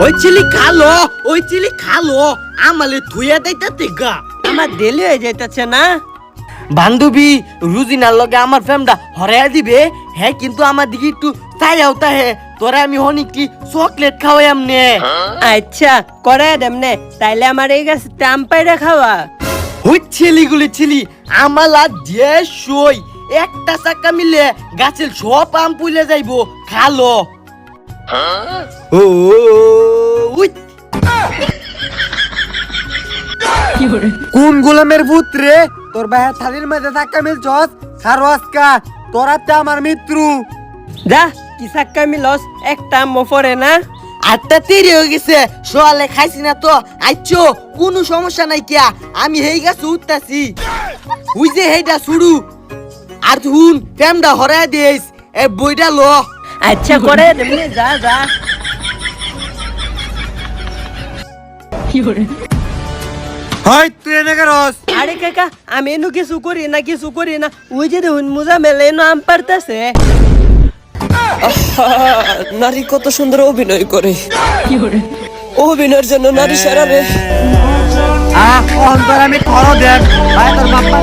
ওই চিলি খালো আমালে থুইয়া দেইতা তেগা আমার দেরি হয়ে যাইতেছে না? বান্ধবী রুজিনার লগে আমার ফ্যামটা হরাইয়া দিবে হ্যাঁ, কিন্তু আমার দিকে একটু চাই আওতা হে তোরা আমি অনেকটি চকলেট খাওয়াই আমনে। আচ্ছা করে দেমনে, তাইলে আমার এই গাছ টাম পাইরা খাওয়া। ওই ছিলি আমালা যে সই একটা চাকা মিলে গাছের সব আম পুইলে যাইবো খালো। ও উই কোন গোলামের পুত্রে তোর ভাইয়ের থালির মধ্যে ধাক্কা মিলছস খারোয়াসকা তোরাতে আমার মিত্র। যা কি সাক্কা মিলস, একটা আম্মু পরে না। 8টা 30 হয়ে গেছে, সোয়ালে খাইছি না তো আইছো, কোনো সমস্যা নাই কিয়া, আমি হেই গাছ উঠতাছি। উই যে হেইটা শুরু আর হুন ফ্যামটা হরাই দিস এ বইটা ল। আচ্ছা করে দেমনে, যা যা। হয় তুই এনে করস? আরে কাকা আমি এনু কিছু করি না, ওই যে দেখুন মুজা মেলে এনু আম পারতাছে। নারী কত সুন্দর অভিনয় করে, অভিনয়ের জন্য নারী সারা রে। আমি খরো দেন ভাই তোর বাপ্পা